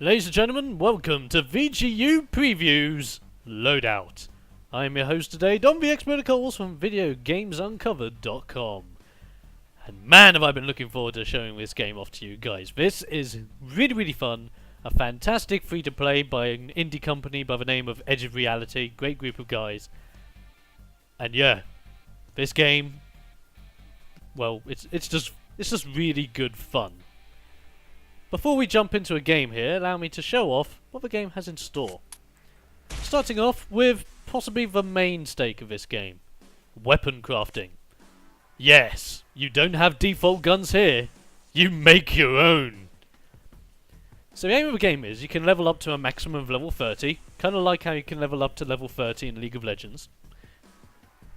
Ladies and gentlemen, welcome to VGU Previews Loadout. I am your host today, Don the Expert Calls from VideoGamesUncovered.com. And man, have I been looking forward to showing this game off to you guys. This is really fun. A fantastic free-to-play by an indie company by the name of Edge of Reality. Great group of guys. And yeah, this game, well, it's just really good fun. Before we jump into a game here, allow me to show off what the game has in store. Starting off with possibly the main stake of this game, weapon crafting. Yes, you don't have default guns here, you make your own. So the aim of the game is you can level up to a maximum of level 30, kind of like how you can level up to level 30 in League of Legends.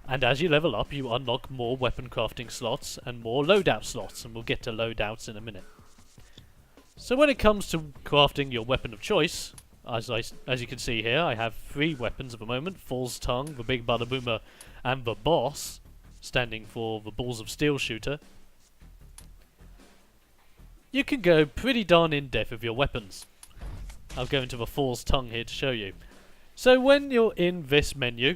And as you level up, you unlock more weapon crafting slots and more loadout slots, and we'll get to loadouts in a minute. So when it comes to crafting your weapon of choice, as you can see here, I have 3 weapons at the moment: Fool's Tongue, the Big Bada Boomer, and the Boss, standing for the Balls of Steel shooter. You can go pretty darn in-depth with your weapons. I'll go into the Fool's Tongue here to show you. So when you're in this menu,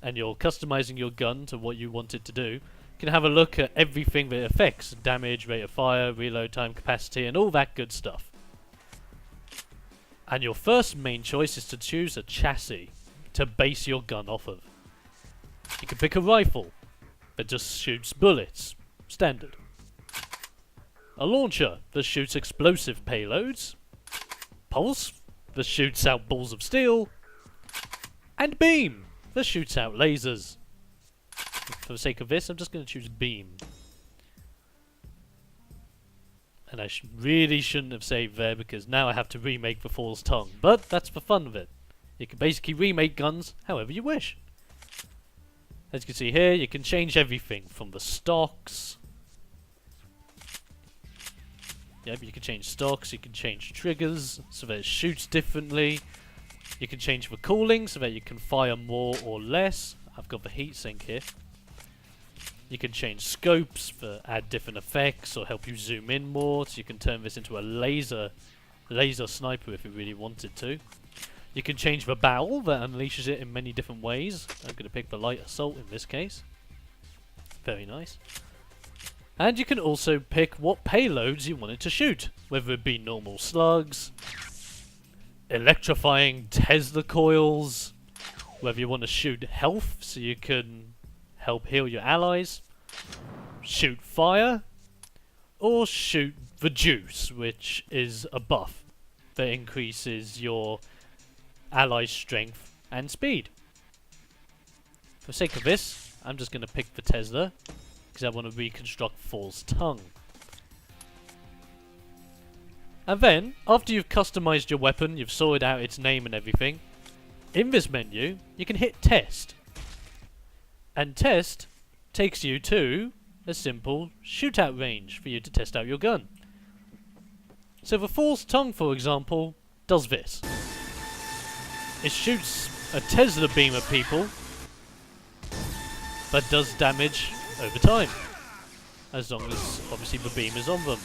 and you're customizing your gun to what you want it to do, you can have a look at everything that it affects: damage, rate of fire, reload time, capacity, and all that good stuff. And your first main choice is to choose a chassis to base your gun off of. You can pick a rifle that just shoots bullets, standard. A launcher that shoots explosive payloads. Pulse that shoots out balls of steel. And beam that shoots out lasers. For the sake of this, I'm just going to choose beam. And I really shouldn't have saved there, because now I have to remake the Fool's Tongue. But that's the fun of it. You can basically remake guns however you wish. As you can see here, you can change everything from the stocks. Yep, you can change stocks, you can change triggers so that it shoots differently. You can change the cooling so that you can fire more or less. I've got the heatsink here. You can change scopes for add different effects or help you zoom in more, so you can turn this into a laser sniper if you really wanted to. You can change the barrel that unleashes it in many different ways. I'm going to pick the light assault in this case. Very nice. And you can also pick what payloads you want it to shoot, whether it be normal slugs, electrifying Tesla coils, whether you want to shoot health so you can help heal your allies, shoot fire, or shoot the juice, which is a buff that increases your allies' strength and speed. For the sake of this, I'm just going to pick the Tesla, because I want to reconstruct Fool's Tongue. And then, after you've customized your weapon, you've sorted out its name and everything, in this menu, you can hit Test. And Test takes you to a simple shootout range for you to test out your gun. So the Fool's Tongue, for example, does this. It shoots a Tesla beam at people, but does damage over time, as long as obviously the beam is on them.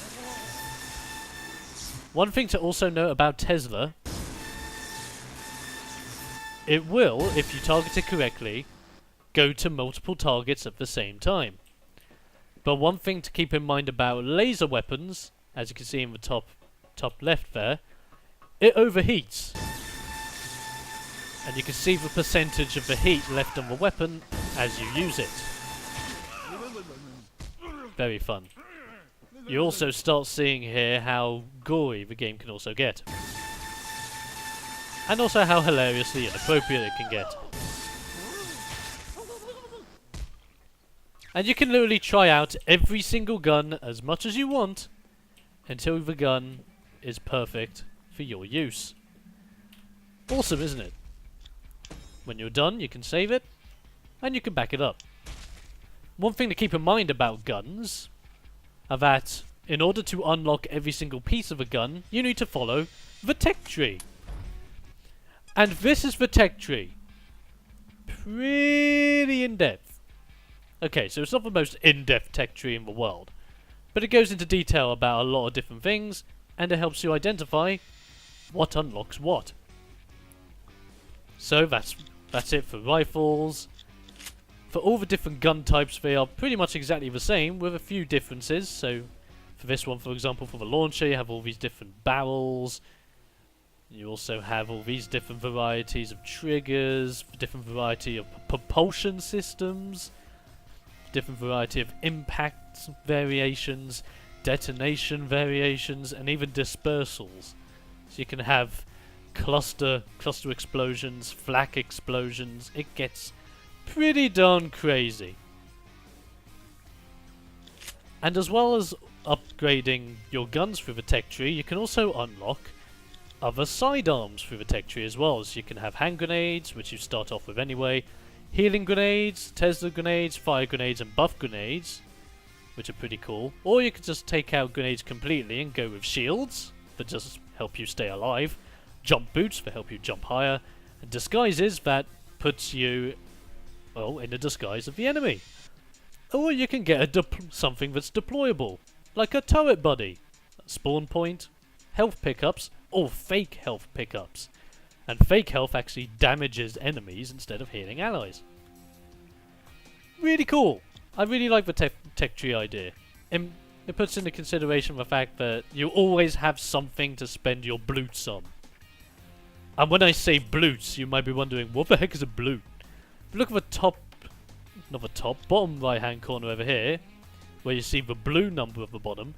One thing to also note about Tesla, it will, if you target it correctly, go to multiple targets at the same time. But one thing to keep in mind about laser weapons, as you can see in the top left there, it overheats. And you can see the percentage of the heat left on the weapon as you use it. Very fun. You also start seeing here how gory the game can also get. And also how hilariously inappropriate it can get. And you can literally try out every single gun as much as you want until the gun is perfect for your use. Awesome, isn't it? When you're done, you can save it, and you can back it up. One thing to keep in mind about guns are that in order to unlock every single piece of a gun, you need to follow the tech tree. And this is the tech tree. Pretty in-depth. Okay, so it's not the most in-depth tech tree in the world, but it goes into detail about a lot of different things, and it helps you identify what unlocks what. So that's it for rifles. For all the different gun types, they are pretty much exactly the same, with a few differences. So for this one, for example, for the launcher, you have all these different barrels. You also have all these different varieties of triggers, different variety of propulsion systems, different variety of impact variations, detonation variations, and even dispersals. So you can have cluster explosions, flak explosions. It gets pretty darn crazy. And as well as upgrading your guns through the tech tree, you can also unlock other sidearms through the tech tree as well. So you can have hand grenades, which you start off with anyway, healing grenades, Tesla grenades, fire grenades, and buff grenades, which are pretty cool. Or you could just take out grenades completely and go with shields that just help you stay alive, jump boots that help you jump higher, and disguises that puts you, well, in the disguise of the enemy. Or you can get something that's deployable, like a turret buddy, a spawn point, health pickups, or fake health pickups. And fake health actually damages enemies instead of healing allies. Really cool. I really like the tech tree idea. It puts into consideration the fact that you always have something to spend your bloots on. And when I say bloots, you might be wondering, what the heck is a bloot? Look at the bottom right hand corner over here, where you see the blue number at the bottom.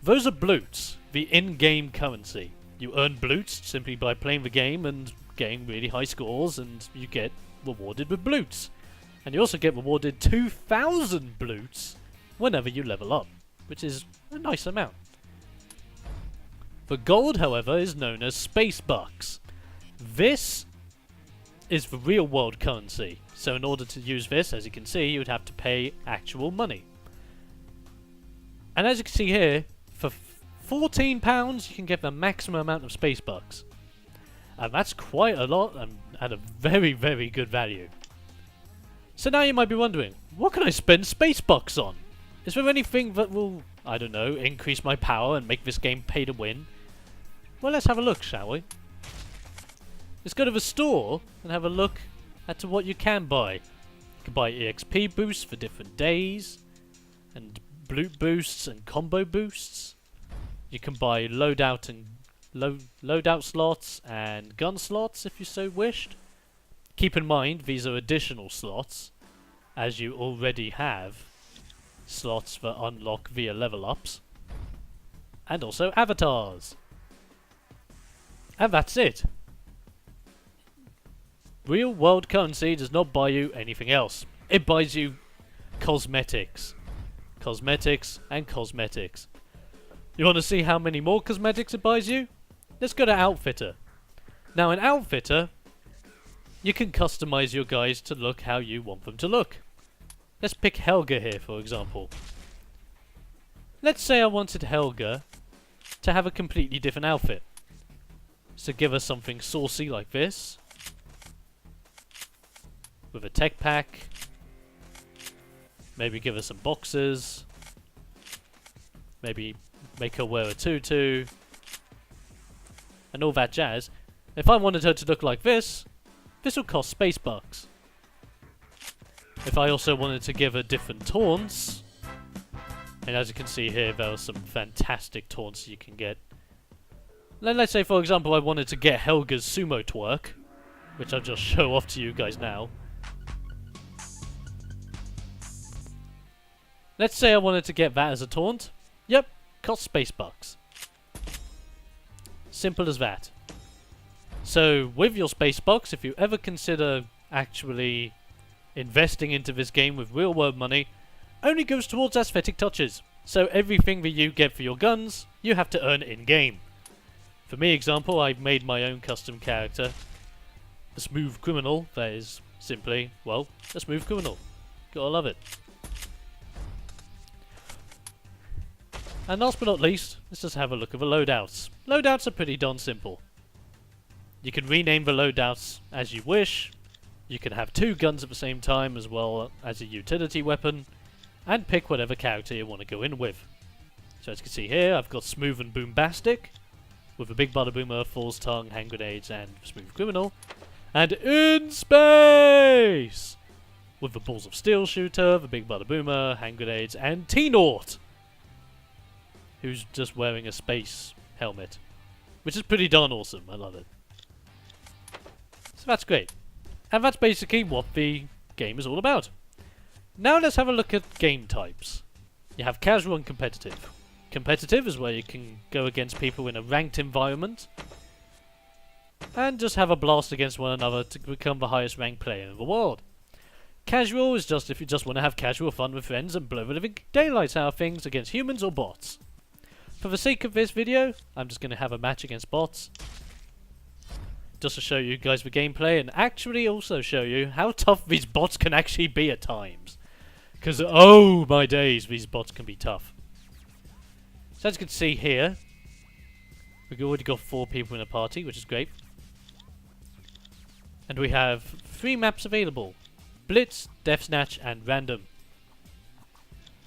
Those are bloots, the in-game currency. You earn bloots simply by playing the game and getting really high scores, and you get rewarded with bloots. And you also get rewarded 2,000 bloots whenever you level up, which is a nice amount. The gold, however, is known as space bucks. This is the real world currency. So in order to use this, as you can see, you would have to pay actual money. And as you can see here, for £14 you can get the maximum amount of space bucks. And that's quite a lot and at a very, very good value. So now you might be wondering, what can I spend space bucks on? Is there anything that will, I don't know, increase my power and make this game pay to win? Well, let's have a look, shall we? Let's go to the store and have a look at what you can buy. You can buy EXP boosts for different days, and loot boosts and combo boosts. You can buy loadout and loadout slots and gun slots if you so wished. Keep in mind these are additional slots, as you already have slots that unlock via level ups, and also avatars. And that's it. Real world currency does not buy you anything else. It buys you cosmetics. Cosmetics and cosmetics. You want to see how many more cosmetics it buys you? Let's go to Outfitter. Now in Outfitter, you can customize your guys to look how you want them to look. Let's pick Helga here, for example. Let's say I wanted Helga to have a completely different outfit. So give us something saucy like this, with a tech pack. Maybe give her some boxers. Maybe make her wear a tutu. And all that jazz. If I wanted her to look like this will cost space bucks. If I also wanted to give her different taunts, and as you can see here, there are some fantastic taunts you can get. Let's say, for example, I wanted to get Helga's sumo twerk, which I'll just show off to you guys now. Let's say I wanted to get that as a taunt. Yep, cost space bucks. Simple as that. So, with your space bucks, if you ever consider actually investing into this game with real world money, only goes towards aesthetic touches. So everything that you get for your guns, you have to earn in-game. For me, example, I've made my own custom character. A smooth criminal, that is simply, well, a smooth criminal. Gotta love it. And last but not least, let's just have a look at the loadouts. Loadouts are pretty darn simple. You can rename the loadouts as you wish. You can have two guns at the same time as well as a utility weapon. And pick whatever character you want to go in with. So as you can see here, I've got Smooth and Boombastic. with a big bada boomer, false tongue, hand grenades, and smooth criminal. And in space! With the balls of steel shooter, the big bada boomer, hand grenades, and T-Naut! Who's just wearing a space helmet. Which is pretty darn awesome, I love it. So that's great. And that's basically what the game is all about. Now let's have a look at game types. You have casual and competitive. Competitive is where you can go against people in a ranked environment and just have a blast against one another to become the highest ranked player in the world. Casual is just if you just want to have casual fun with friends and blow the living daylights out of things against humans or bots. For the sake of this video, I'm just going to have a match against bots. Just to show you guys the gameplay and actually also show you how tough these bots can actually be at times. Because, oh my days, these bots can be tough. So as you can see here, we've already got 4 people in a party, which is great. And we have 3 maps available. Blitz, Death Snatch, and Random.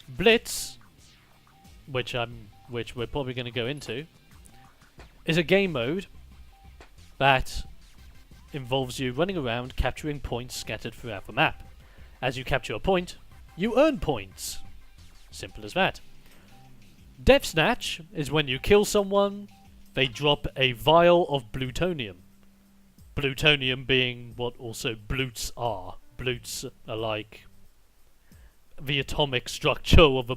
Blitz, which we're probably going to go into, is a game mode that involves you running around capturing points scattered throughout the map. As you capture a point, you earn points. Simple as that. Death Snatch is when you kill someone, they drop a vial of plutonium. Plutonium being what also blutes are. Blutes are like the atomic structure of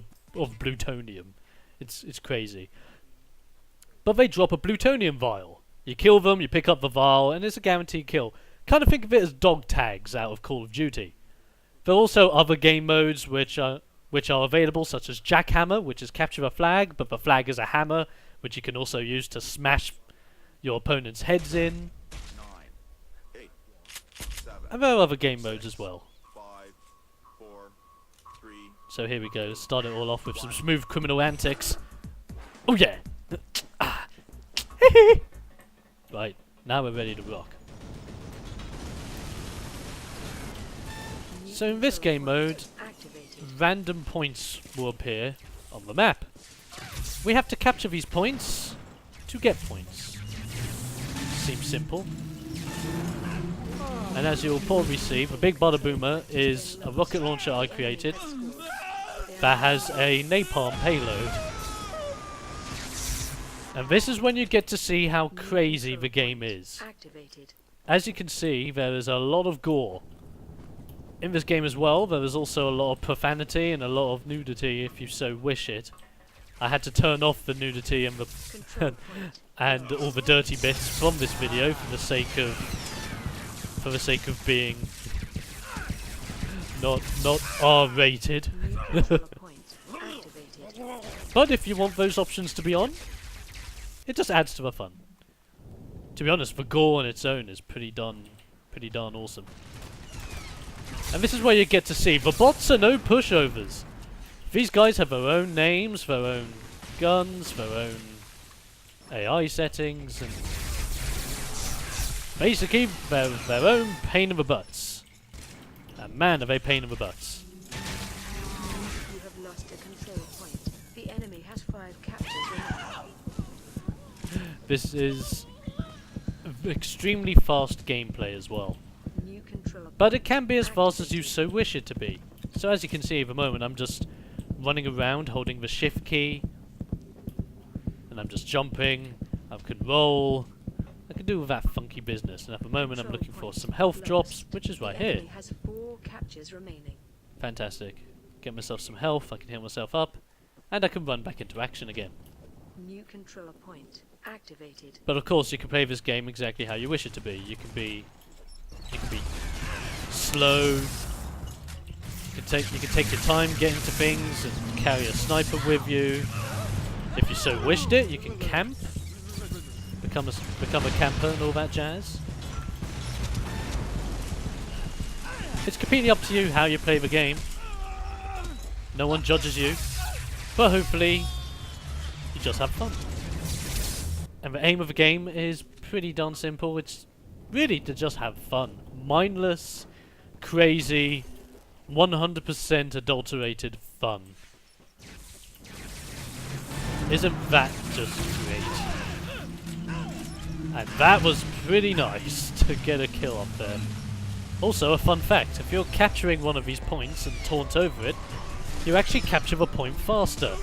plutonium. It's crazy. But they drop a plutonium vial. You kill them, you pick up the vial, and it's a guaranteed kill. Kind of think of it as dog tags out of Call of Duty. There are also other game modes which are available, such as Jackhammer, which is capture a flag, but the flag is a hammer, which you can also use to smash your opponent's heads in. 9, 8, 7, and there are other game modes as well. 5, 4, 3. So here we go, let's start it all off with some smooth criminal antics. Oh yeah! Right, now we're ready to rock. So in this game mode, random points will appear on the map. We have to capture these points to get points. Seems simple. And as you'll probably see, the big bada boomer is a rocket launcher I created that has a napalm payload. And this is when you get to see how crazy the game is. As you can see, there is a lot of gore. In this game as well, there is also a lot of profanity and a lot of nudity if you so wish it. I had to turn off the nudity and the and all the dirty bits from this video for the sake of being not R-rated. But if you want those options to be on, it just adds to the fun. To be honest, the gore on its own is pretty darn awesome. And this is where you get to see the bots are no pushovers. These guys have their own names, their own guns, their own AI settings, and basically they're their own pain in the butts. And man, are they pain in the butts. You have lost a control point. The enemy has 5 captures remaining. This is extremely fast gameplay as well. New control But it can be as fast as you so wish it to be. So as you can see at the moment, I'm just running around holding the shift key. And I'm just jumping. I can roll. I can do all that funky business. And at the moment I'm looking for some health drops, which is right here. Has 4 captures remaining. Fantastic. Get myself some health, I can heal myself up. And I can run back into action again. New control point activated. But of course you can play this game exactly how you wish it to be. You can be slow. You can take your time getting to things and carry a sniper with you. If you so wished it, you can camp, become a camper and all that jazz. It's completely up to you how you play the game. No one judges you, but hopefully you just have fun. And the aim of the game is pretty darn simple. It's really to just have fun. Mindless, crazy, 100% adulterated fun. Isn't that just great? And that was pretty nice to get a kill up there. Also, a fun fact, if you're capturing one of these points and taunt over it, you actually capture the point faster.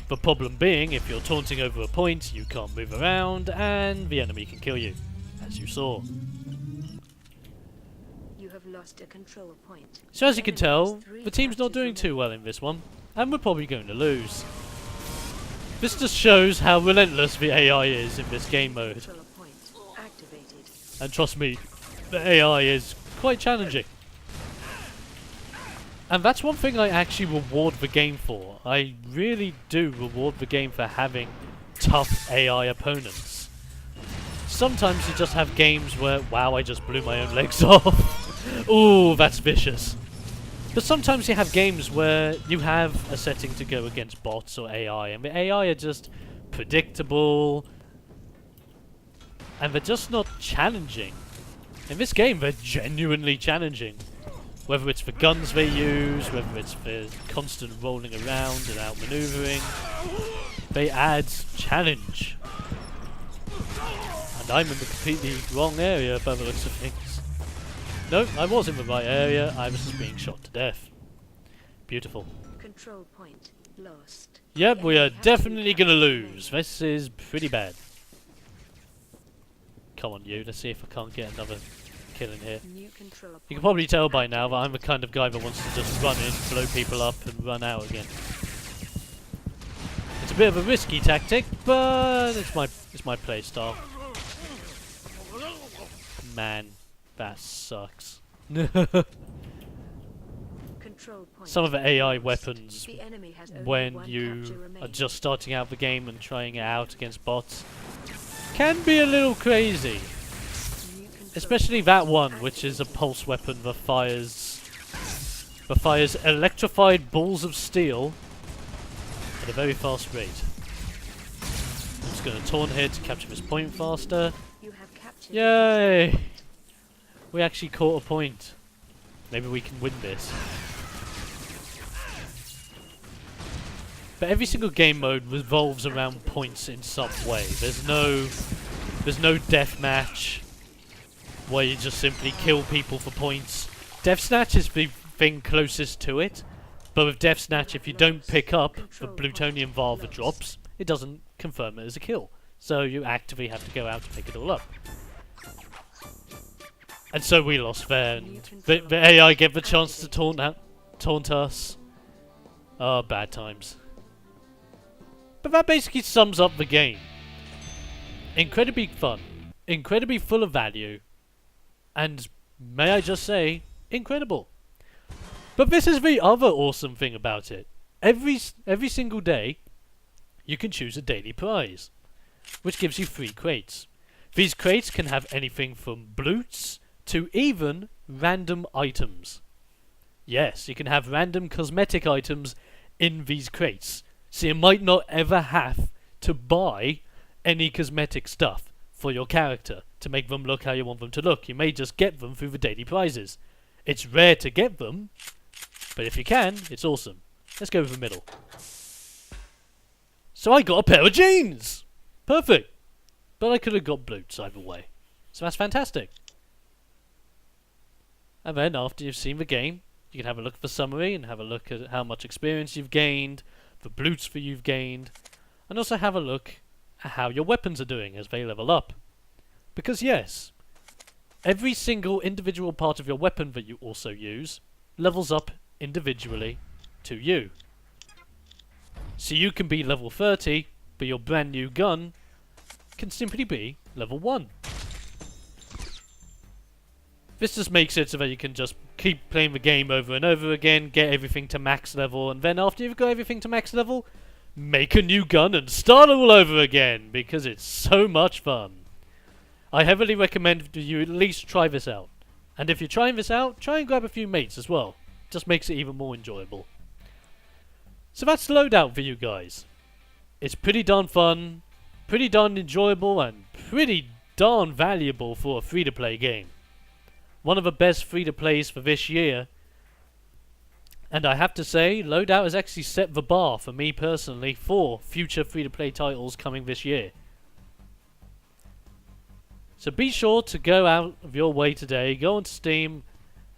The problem being, if you're taunting over a point, you can't move around, and the enemy can kill you, as you saw. You have lost a control point. So as you can Enemy tell, has 3 the team's not captures doing too remaining. well in this one, and we're probably going to lose. This just shows how relentless the AI is in this game mode. Control point activated. And trust me, the AI is quite challenging. And that's one thing I actually reward the game for. I really do reward the game for having tough AI opponents. Sometimes you just have games where, wow, I just blew my own legs off. Ooh, that's vicious. But sometimes you have games where you have a setting to go against bots or AI, and the AI are just predictable, and they're just not challenging. In this game, they're genuinely challenging. Whether it's the guns they use, whether it's the constant rolling around and outmaneuvering, they add challenge. And I'm in the completely wrong area by the looks of things. No, I was in the right area, I was just being shot to death. Beautiful. Control point lost. Yep, The we are enemy has definitely 2 gonna captures lose. remaining. This is pretty bad. Come on, you. Let's see if I can't get another kill in here. New control You point can probably tell by now that I'm the kind of guy that wants to just run in, blow people up, and run out again. It's a bit of a risky tactic, but it's my play style. Man, that sucks. Control point Some of the AI lost. weapons, The enemy has only when 1 you capture are remaining. just starting out the game and trying it out against bots, can be a little crazy. New control Especially point that one, which is a activated. pulse weapon that fires electrified balls of steel at a very fast rate. I'm just going to taunt here to capture this point faster. You have captured Yay! We actually caught a point. Maybe we can win this. But every single game mode revolves around points in some way. There's no deathmatch where you just simply kill people for points. Deathsnatch is the thing closest to it, but with Deathsnatch, if you don't pick up the plutonium vial that drops, it doesn't confirm it as a kill. So you actively have to go out to pick it all up. And so we lost there, and the AI get the chance to taunt us. Oh, bad times. But that basically sums up the game. Incredibly fun, incredibly full of value, and may I just say, incredible. But this is the other awesome thing about it. Every single day, you can choose a daily prize, which gives you 3 crates. These crates can have anything from bloots to even random items. Yes, you can have random cosmetic items in these crates, so you might not ever have to buy any cosmetic stuff for your character to make them look how you want them to look. You may just get them through the daily prizes. It's rare to get them, but if you can, it's awesome. Let's go with the middle. So I got a pair of jeans! Perfect! But I could have got boots either way. So that's fantastic. And then after you've seen the game, you can have a look at the summary and have a look at how much experience you've gained, the boots that you've gained, and also have a look at how your weapons are doing as they level up. Because yes, every single individual part of your weapon that you also use levels up individually to you. So you can be level 30, but your brand new gun can simply be level 1. This just makes it so that you can just keep playing the game over and over again, get everything to max level, and then after you've got everything to max level, make a new gun and start all over again, because it's so much fun. I heavily recommend that you at least try this out. And if you're trying this out, try and grab a few mates as well. Just makes it even more enjoyable. So that's Loadout for you guys. It's pretty darn fun, pretty darn enjoyable, and pretty darn valuable for a free-to-play game. One of the best free-to-plays for this year. And I have to say, Loadout has actually set the bar for me personally for future free-to-play titles coming this year. So be sure to go out of your way today, go on Steam,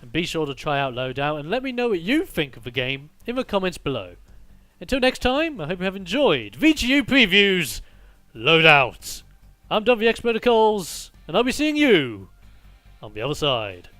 and be sure to try out Loadout, and let me know what you think of the game in the comments below. Until next time, I hope you have enjoyed VGU Previews Loadout. I'm WXProtocols, and I'll be seeing you on the other side.